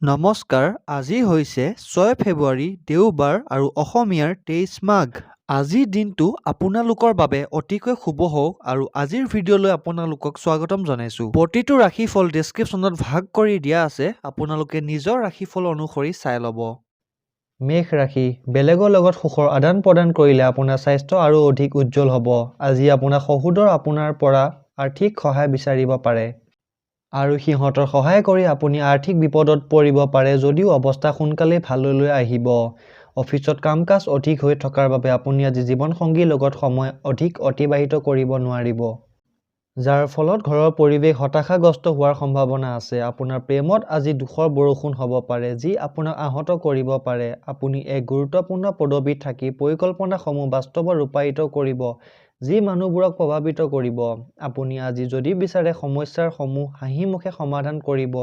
নমস্কাৰ, আজি হৈছে 6 ফেব্ৰুৱাৰী দেওবাৰ আৰু অসমীয়াৰ 23 মাঘ। আজিৰ দিনটো আপোনালোকৰ বাবে অতিকৈ শুভ হওক আৰু আজিৰ ভিডিঅ'লৈ আপোনালোকক স্বাগতম জনাইছোঁ। প্ৰতিটো ৰাশিফল ডেছক্ৰিপশ্যনত ভাগ কৰি দিয়া আছে, আপোনালোকে নিজৰ ৰাশিফল অনুসৰি চাই ল'ব। মেষ ৰাশি, বেলেগৰ লগত সুখৰ আদান প্ৰদান কৰিলে আপোনাৰ স্বাস্থ্য আৰু অধিক উজ্জ্বল হ'ব। আজি আপোনাৰ সহোদৰ আপোনাৰ পৰা আৰ্থিক সহায় বিচাৰিব পাৰে আৰু সিহঁতৰ সহায় কৰি আপুনি আৰ্থিক বিপদত পৰিব পাৰে যদিও অৱস্থা সোনকালেই ভাললৈ আহিব। অফিচত কাম-কাজ অধিক হৈ থকাৰ বাবে আপুনি আজি জীৱনসংগীৰ লগত সময় অধিক অতিবাহিত কৰিব নোৱাৰিব, যাৰ ফলত ঘৰৰ পৰিৱেশ হতাশাগ্ৰস্ত হোৱাৰ সম্ভাৱনা আছে। আপোনাৰ প্ৰেমত আজি দুখৰ বৰষুণ হ'ব পাৰে, যি আপোনাক আহত কৰিব পাৰে। আপুনি এক গুৰুত্বপূৰ্ণ পদবীত থাকি পৰিকল্পনাসমূহ বাস্তৱত ৰূপায়িত কৰিব, যি মানুহবোৰক প্ৰভাৱিত কৰিব। আপুনি আজি যদি বিচাৰে সমস্যাৰ সমূহ হাঁহিমুখে সমাধান কৰিব।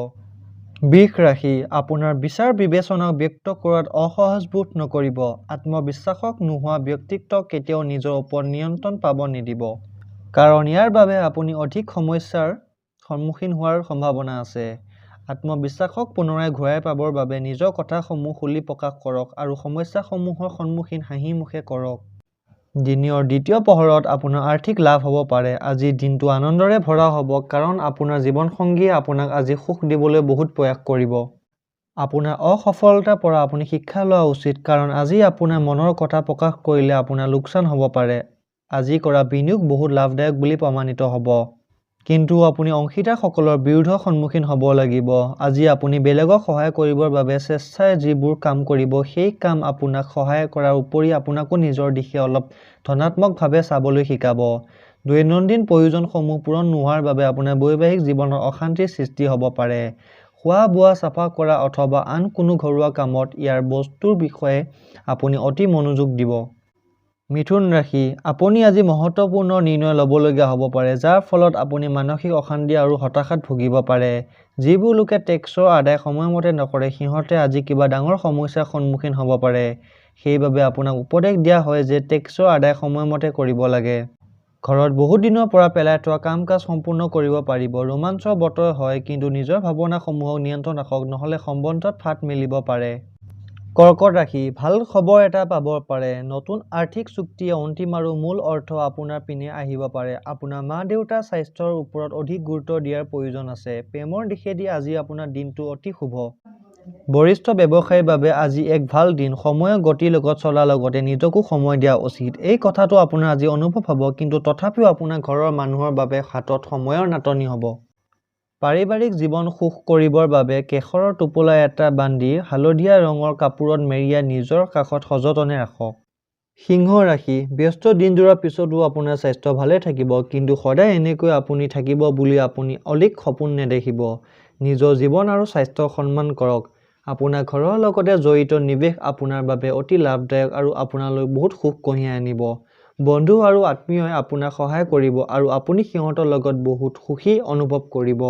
বৃষ ৰাশি, আপোনাৰ বিচাৰ বিবেচনাক ব্যক্ত কৰাত অসহজ বোধ নকৰিব। আত্মবিশ্বাসক নোহোৱা ব্যক্তিত্বক কেতিয়াও নিজৰ ওপৰত নিয়ন্ত্ৰণ পাব নিদিব, কাৰণ ইয়াৰ বাবে আপুনি অধিক সমস্যাৰ সন্মুখীন হোৱাৰ সম্ভাৱনা আছে। আত্মবিশ্বাসক পুনৰাই ঘূৰাই পাবৰ বাবে নিজৰ কথাসমূহ খুলি প্ৰকাশ কৰক আৰু সমস্যাসমূহৰ সন্মুখীন হাঁহিমুখে কৰক। দিনৰ দ্বিতীয় পহৰত আপোনাৰ আৰ্থিক লাভ হ'ব পাৰে। আজিৰ দিনটো আনন্দৰে ভৰা হ'ব, কাৰণ আপোনাৰ জীৱনসংগীয়ে আপোনাক আজি সুখ দিবলৈ বহুত প্ৰয়াস কৰিব। আপোনাৰ অসফলতাৰ পৰা আপুনি শিক্ষা লোৱা উচিত, কাৰণ আজি আপোনাৰ মনৰ কথা প্ৰকাশ কৰিলে আপোনাৰ লোকচান হ'ব পাৰে। আজি কৰা বিনিয়োগ বহুত লাভদায়ক বুলি প্ৰমাণিত হ'ব, কিন্তু আপুনি অংশীদাৰসকলৰ বিৰুদ্ধে সন্মুখীন হ'ব লাগিব। আজি আপুনি বেলেগক সহায় কৰিবৰ বাবে স্বেচ্ছাই যিবোৰ কাম কৰিব, সেই কাম আপোনাক সহায় কৰাৰ উপৰি আপোনাকো নিজৰ দিশে অলপ ধনাত্মকভাৱে চাবলৈ শিকাব। দৈনন্দিন প্ৰয়োজনসমূহ পূৰণ নোহোৱাৰ বাবে আপোনাৰ বৈবাহিক জীৱনৰ অশান্তিৰ সৃষ্টি হ'ব পাৰে। খোৱা-বোৱা চাফা কৰা অথবা আন কোনো ঘৰুৱা কামত ইয়াৰ বস্তুৰ বিষয়ে আপুনি অতি মনোযোগ দিব। মিথুন ৰাশি, আপুনি আজি মহত্বপূৰ্ণ নিৰ্ণয় ল'বলগীয়া হ'ব পাৰে, যাৰ ফলত আপুনি মানসিক অশান্তি আৰু হতাশাত ভুগিব পাৰে। যিবোৰ লোকে টেক্সৰ আদায় সময়মতে নকৰে, সিহঁতে আজি কিবা ডাঙৰ সমস্যাৰ সন্মুখীন হ'ব পাৰে। সেইবাবে আপোনাক উপদেশ দিয়া হয় যে টেক্সৰ আদায় সময়মতে কৰিব লাগে। ঘৰত বহুত দিনৰ পৰা পেলাই থোৱা কাম-কাজ সম্পূৰ্ণ কৰিব পাৰিব। ৰোমাঞ্চৰ বতৰ হয়, কিন্তু নিজৰ ভাৱনাসমূহক নিয়ন্ত্ৰণ ৰাখক, নহ'লে সম্বন্ধত ফাট মেলিব পাৰে। কৰ্কট ৰাশি, ভাল খবৰ এটা পাব পাৰে। নতুন আৰ্থিক চুক্তিয়ে অন্তিম আৰু মূল অৰ্থ আপোনাৰ পিনে আহিব পাৰে। আপোনাৰ মা-দেউতাৰ স্বাস্থ্যৰ ওপৰত অধিক গুৰুত্ব দিয়াৰ প্ৰয়োজন আছে। প্ৰেমৰ দিশেদি আজি আপোনাৰ দিনটো অতি শুভ। বৰিষ্ঠ ব্যৱসায়ীৰ বাবে আজি এক ভাল দিন। সময়ৰ গতিৰ লগত চলাৰ লগতে নিজকো সময় দিয়া উচিত। এই কথাটো আপোনাৰ আজি অনুভৱ হ'ব, কিন্তু তথাপিও আপোনাৰ ঘৰৰ মানুহৰ বাবে হাতত সময়ৰ নাটনি হ'ব। পাৰিবাৰিক জীৱন সুখ কৰিবৰ বাবে কেশৰৰ টোপোলা এটা বান্ধি হালধীয়া ৰঙৰ কাপোৰত মেৰিয়াই নিজৰ কাষত সযতনে ৰাখক। সিংহ ৰাশি, ব্যস্ত দিনযোৰৰ পিছতো আপোনাৰ স্বাস্থ্য ভালে থাকিব, কিন্তু সদায় এনেকৈ আপুনি থাকিব বুলি আপুনি অলিক সপোন নেদেখিব। নিজৰ জীৱন আৰু স্বাস্থ্যক সন্মান কৰক। আপোনাৰ ঘৰৰ লগতে জড়িত নিৱেশ আপোনাৰ বাবে অতি লাভদায়ক আৰু আপোনালৈ বহুত সুখ কঢ়িয়াই আনিব। বন্ধু আৰু আত্মীয়ই আপোনাক সহায় কৰিব আৰু আপুনি সিহঁতৰ লগত বহুত সুখী অনুভৱ কৰিব।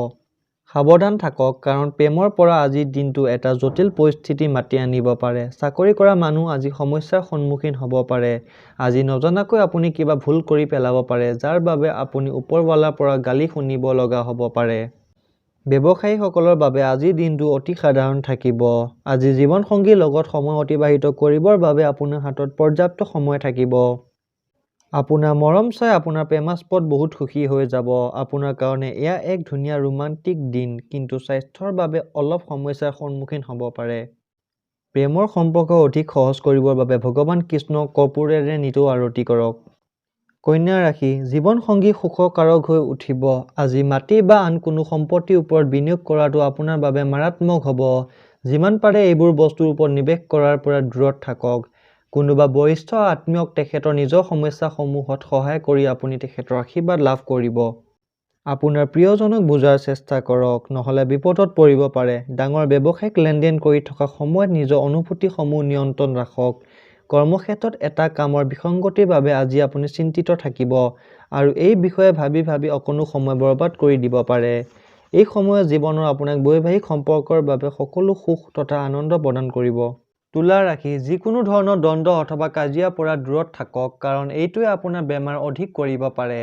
সাৱধান থাকক, কাৰণ প্ৰেমৰ পৰা আজিৰ দিনটো এটা জটিল পৰিস্থিতি মাতি আনিব পাৰে। চাকৰি কৰা মানুহ আজি সমস্যাৰ সন্মুখীন হ'ব পাৰে। আজি নজনাকৈ আপুনি কিবা ভুল কৰি পেলাব পাৰে, যাৰ বাবে আপুনি ওপৰৱালাৰ পৰা গালি শুনিব লগা হ'ব পাৰে। ব্যৱসায়ীসকলৰ বাবে আজিৰ দিনটো অতি সাধাৰণ থাকিব। আজি জীৱনসংগীৰ লগত সময় অতিবাহিত কৰিবৰ বাবে আপোনাৰ হাতত পৰ্যাপ্ত সময় থাকিব। আপোনাৰ মৰম চাই আপোনাৰ প্ৰেমাস্পদ বহুত সুখী হৈ যাব। আপোনাৰ কাৰণে এয়া এক ধুনীয়া ৰোমান্টিক দিন, কিন্তু স্বাস্থ্যৰ বাবে অলপ সমস্যাৰ সন্মুখীন হ'ব পাৰে। প্ৰেমৰ সম্পৰ্ক অধিক সহজ কৰিবৰ বাবে ভগৱান কৃষ্ণক কৰ্পূৰেৰে নিতৌ আৰতি কৰক। কন্যা ৰাশি, জীৱনসংগী সুখৰ কাৰক হৈ উঠিব। আজি মাটি বা আন কোনো সম্পত্তিৰ ওপৰত বিনিয়োগ কৰাটো আপোনাৰ বাবে মাৰাত্মক হ'ব। যিমান পাৰে এইবোৰ বস্তুৰ ওপৰত নিৱেশ কৰাৰ পৰা দূৰত থাকক। কোনোবা বৰিষ্ঠ আত্মীয়ক তেখেতৰ নিজৰ সমস্যাসমূহত সহায় কৰি আপুনি তেখেতৰ আশীৰ্বাদ লাভ কৰিব। আপোনাৰ প্ৰিয়জনক বুজাৰ চেষ্টা কৰক, নহ'লে বিপদত পৰিব পাৰে। ডাঙৰ ব্যৱসায়িক লেনদেন কৰি থকা সময়ত নিজৰ অনুভূতিসমূহ নিয়ন্ত্ৰণ ৰাখক। কৰ্মক্ষেত্ৰত এটা কামৰ বিসংগতিৰ বাবে আজি আপুনি চিন্তিত থাকিব আৰু এই বিষয়ে ভাবি ভাবি অকণো সময় বৰবাদ কৰি দিব পাৰে। এই সময়ত জীৱনৰ আপোনাক বৈবাহিক সম্পৰ্কৰ বাবে সকলো সুখ তথা আনন্দ প্ৰদান কৰিব। তুলা ৰাশি, যিকোনো ধৰণৰ দ্বন্দ্ব অথবা কাজিয়াৰ পৰা দূৰত থাকক, কাৰণ এইটোৱে আপোনাৰ বেমাৰ অধিক কৰিব পাৰে।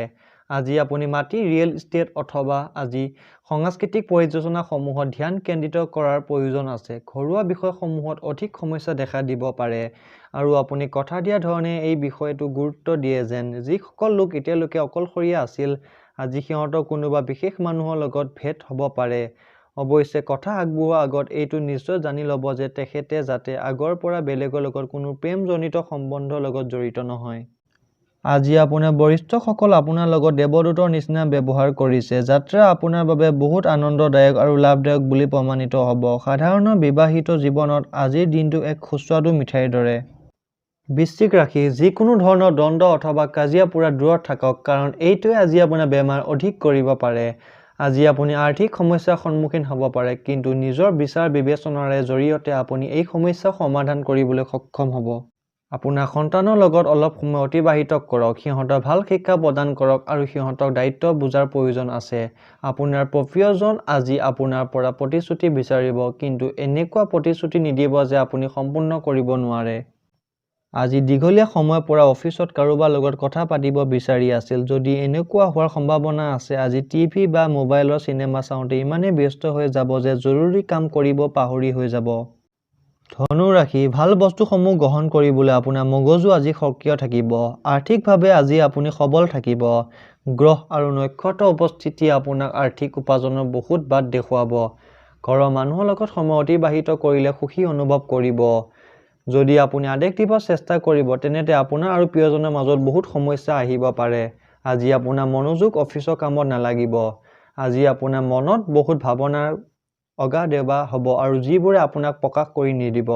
আজি আপুনি মাটি, ৰিয়েল ইষ্টেট অথবা আজি সাংস্কৃতিক পৰিযোজনাসমূহত ধ্যান কেন্দ্ৰিত কৰাৰ প্ৰয়োজন আছে। ঘৰুৱা বিষয়সমূহত অধিক সমস্যা দেখা দিব পাৰে আৰু আপুনি কথা দিয়া ধৰণে এই বিষয়টো গুৰুত্ব দিয়ে যেন যিসকল লোক এতিয়ালৈকে অকলশৰীয়া আছিল, আজি সিহঁতৰ কোনোবা বিশেষ মানুহৰ লগত ভেট হ'ব পাৰে। অৱশ্যে কথা আগবঢ়োৱাৰ আগত এইটো নিশ্চয় জানি ল'ব যে তেখেতে যাতে আগৰ পৰা বেলেগৰ লগত কোনো প্ৰেমজনিত সম্বন্ধৰ লগত জড়িত নহয়। আজি আপোনাৰ বৰিষ্ঠসকল আপোনাৰ লগত দেৱদূতৰ নিচিনা ব্যৱহাৰ কৰিছে। যাত্ৰা আপোনাৰ বাবে বহুত আনন্দদায়ক আৰু লাভদায়ক বুলি প্ৰমাণিত হ'ব। সাধাৰণ বিবাহিত জীৱনত আজিৰ দিনটো এক সুস্বাদু মিঠাইৰ দৰে। বৃশ্চিক ৰাশি, যিকোনো ধৰণৰ দ্বন্দ্ব অথবা কাজিয়া পৰা দূৰত থাকক, কাৰণ এইটোৱে আজি আপোনাৰ বেমাৰ অধিক কৰিব পাৰে। আজি আপুনি আৰ্থিক সমস্যাৰ সন্মুখীন হ'ব পাৰে, কিন্তু নিজৰ বিচাৰ বিবেচনাৰে জৰিয়তে আপুনি এই সমস্যা সমাধান কৰিবলৈ সক্ষম হ'ব। আপোনাৰ সন্তানৰ লগত অলপ সময় অতিবাহিত কৰক, সিহঁতক ভাল শিক্ষা প্ৰদান কৰক আৰু সিহঁতক দায়িত্ব বুজাৰ প্ৰয়োজন আছে। আপোনাৰ প্ৰিয়জন আজি আপোনাৰ পৰা প্ৰতিশ্ৰুতি বিচাৰিব, কিন্তু এনেকুৱা প্ৰতিশ্ৰুতি নিদিব যে আপুনি সম্পূৰ্ণ কৰিব নোৱাৰে। আজি দীঘলীয়া সময়ৰ পৰা অফিচত কাৰোবাৰ লগত কথা পাতিব বিচাৰি আছিল। যদি এনেকুৱা হোৱাৰ সম্ভাৱনা আছে, আজি টিভি বা মোবাইলৰ চিনেমা চাওঁতে ইমানেই ব্যস্ত হৈ যাব যে জৰুৰী কাম কৰিব পাহৰি হৈ যাব। ধনু ৰাশি, ভাল বস্তুসমূহ গ্ৰহণ কৰিবলৈ আপোনাৰ মগজু আজি সক্ৰিয় থাকিব। আৰ্থিকভাৱে আজি আপুনি সবল থাকিব। গ্ৰহ আৰু নক্ষত্ৰৰ উপস্থিতিয়ে আপোনাক আৰ্থিক উপাৰ্জনৰ বহুত বাট দেখুৱাব। ঘৰৰ মানুহৰ লগত সময় অতিবাহিত কৰিলে সুখী অনুভৱ কৰিব। যদি আপুনি আদেশ দিব চেষ্টা কৰিব, তেন্তে আপোনাৰ আৰু প্ৰিয়জনৰ মাজত বহুত সমস্যা আহিব পাৰে। আজি আপোনাৰ মনোযোগ অফিচৰ কামত নালাগিব। আজি আপোনাৰ মনত বহুত ভাৱনাৰ অগাধেৱা হ'ব আৰু যিবোৰে আপোনাক প্ৰকাশ কৰি নিদিব।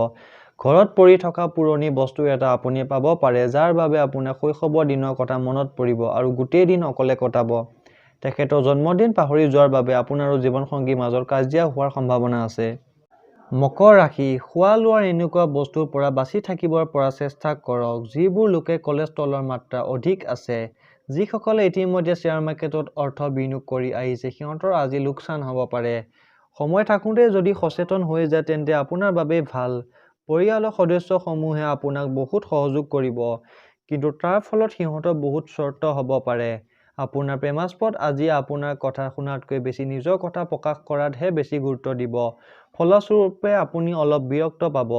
ঘৰত পৰি থকা পুৰণি বস্তু এটা আপুনি পাব পাৰে, যাৰ বাবে আপোনাৰ শৈশৱৰ দিনৰ কথা মনত পৰিব আৰু গোটেই দিন অকলে কটাব। তেখেতৰ জন্মদিন পাহৰি যোৱাৰ বাবে আপোনাৰ আৰু জীৱনসংগীৰ মাজত কাজিয়া হোৱাৰ সম্ভাৱনা আছে। মকৰ ৰাশি, খোৱা লোৱাৰ এনেকুৱা বস্তুৰ পৰা বাচি থাকিবৰ পৰা চেষ্টা কৰক, যিবোৰ লোকে কলেষ্ট্ৰলৰ মাত্ৰা অধিক আছে। যিসকলে ইতিমধ্যে শ্বেয়াৰ মাৰ্কেটত অৰ্থ বিনিয়োগ কৰি আহিছে, সিহঁতৰ আজি লোকচান হ'ব পাৰে। সময় থাকোঁতে যদি সচেতন হৈ যায়, তেন্তে আপোনাৰ বাবেই ভাল। পৰিয়ালৰ সদস্যসমূহে আপোনাক বহুত সহযোগ কৰিব, কিন্তু তাৰ ফলত সিহঁতৰ বহুত চৰ্ত হ'ব পাৰে। আপোনাৰ প্ৰেমাস্পদ আজি আপোনাৰ কথা শুনাতকৈ বেছি নিজৰ কথা প্ৰকাশ কৰাতহে বেছি গুৰুত্ব দিব। ফলস্বৰূপে আপুনি অলপ বিৰক্ত পাব।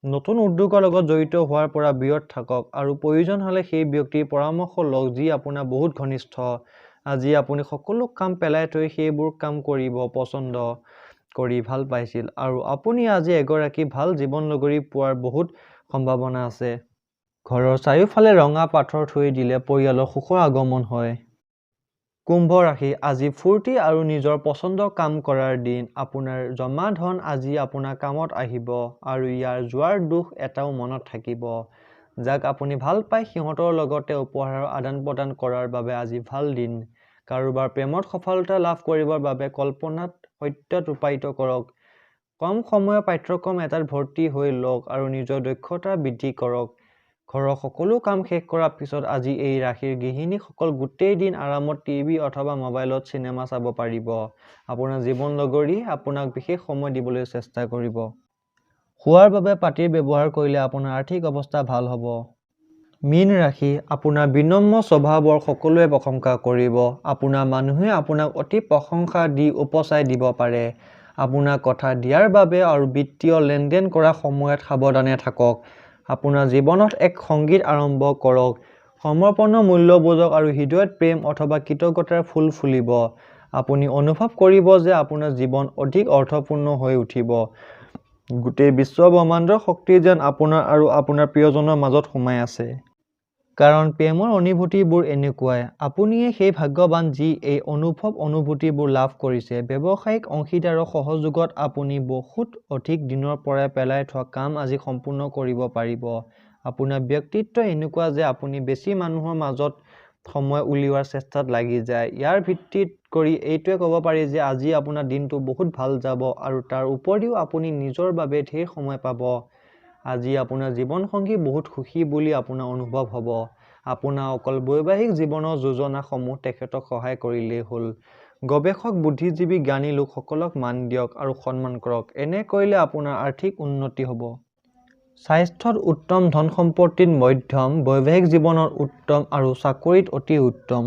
নতুন উদ্যোগৰ লগত জড়িত হোৱাৰ পৰা বিৰত থাকক আৰু প্ৰয়োজন হ'লে সেই ব্যক্তিৰ পৰামৰ্শ লওক যি আপোনাৰ বহুত ঘনিষ্ঠ। আজি আপুনি সকলো কাম পেলাই থৈ সেইবোৰ কাম কৰিব পছন্দ কৰি ভাল পাইছিল আৰু আপুনি আজি এগৰাকী ভাল জীৱনলগৰী পোৱাৰ বহুত সম্ভাৱনা আছে। ঘৰৰ চাৰিওফালে ৰঙা পাথৰ থৈ দিলে পৰিয়ালৰ সুখৰ আগমন হয়। কুম্ভ ৰাশি, আজি ফূৰ্তি আৰু নিজৰ পছন্দৰ কাম কৰাৰ দিন। আপোনাৰ জমা ধন আজি আপোনাৰ কামত আহিব আৰু ইয়াৰ যোৱাৰ দুখ এটাও মনত থাকিব। যাক আপুনি ভাল পায় সিহঁতৰ লগতে উপহাৰৰ আদান প্ৰদান কৰাৰ বাবে আজি ভাল দিন। কাৰোবাৰ প্ৰেমত সফলতা লাভ কৰিবৰ বাবে কল্পনাত সত্যত ৰূপায়িত কৰক। কম সময়ৰ পাঠ্যক্ৰম এটাত ভৰ্তি হৈ লওক আৰু নিজৰ দক্ষতা বৃদ্ধি কৰক। ঘৰৰ সকলো কাম শেষ কৰাৰ পিছত আজি এই ৰাশিৰ গৃহিণীসকল গোটেই দিন আৰামত টিভি অথবা মোবাইলত চিনেমা চাব পাৰিব। আপোনাৰ জীৱনলগৰীয়ে আপোনাক বিশেষ সময় দিবলৈ চেষ্টা কৰিব। খোৱাৰ বাবে পাত্ৰী ব্যৱহাৰ কৰিলে আপোনাৰ আৰ্থিক অৱস্থা ভাল হ'ব। মীন ৰাশি, আপোনাৰ বিনম্ৰ স্বভাৱৰ সকলোৱে প্ৰশংসা কৰিব। আপোনাৰ মানুহে আপোনাক অতি প্ৰশংসা দি উপচাই দিব পাৰে। আপোনাৰ কথা দিয়াৰ বাবে আৰু বিত্তীয় লেনদেন কৰাৰ সময়ত সাৱধানে থাকক। আপোনাৰ জীৱনত এক সংগীত আৰম্ভ কৰক। সমৰ্পণৰ মূল্য বুজক আৰু হৃদয়ত প্ৰেম অথবা কৃতজ্ঞতাৰ ফুল ফুলিব। আপুনি অনুভৱ কৰিব যে আপোনাৰ জীৱন অধিক অৰ্থপূৰ্ণ হৈ উঠিব। গোটেই বিশ্ব ব্ৰহ্মাণ্ডৰ শক্তি যেন আপোনাৰ আৰু আপোনাৰ প্ৰিয়জনৰ মাজত সোমাই আছে। কাৰণ প্ৰেমৰ অনুভূতিবোৰ এনেকুৱাই। আপুনিয়ে সেই ভাগ্যৱান যি এই অনুভূতিবোৰ লাভ কৰিছে। ব্যৱসায়িক অংশীদাৰৰ সহযোগত আপুনি বহুত অধিক দিনৰ পৰাই পেলাই থোৱা কাম আজি সম্পূৰ্ণ কৰিব পাৰিব। আপোনাৰ ব্যক্তিত্ব এনেকুৱা যে আপুনি বেছি মানুহৰ মাজত সময় উলিওৱাৰ চেষ্টাত লাগি যায়। ইয়াৰ ভিত্তিত কৰি এইটোৱে ক'ব পাৰি যে আজি আপোনাৰ দিনটো বহুত ভাল যাব আৰু তাৰ উপৰিও আপুনি নিজৰ বাবে ধেৰ সময় পাব। আজি আপোনাৰ জীৱনসংগী বহুত সুখী বুলি আপোনাৰ অনুভৱ হ'ব। আপোনাৰ অকল বৈবাহিক জীৱনৰ যোজনাসমূহ তেখেতক সহায় কৰিলেই হ'ল। গৱেষক, বুদ্ধিজীৱী, জ্ঞানী লোকসকলক মান দিয়ক আৰু সন্মান কৰক। এনে কৰিলে আপোনাৰ আৰ্থিক উন্নতি হ'ব। স্বাস্থ্যত উত্তম, ধন সম্পত্তিত মধ্যম, বৈবাহিক জীৱনত উত্তম আৰু চাকৰিত অতি উত্তম।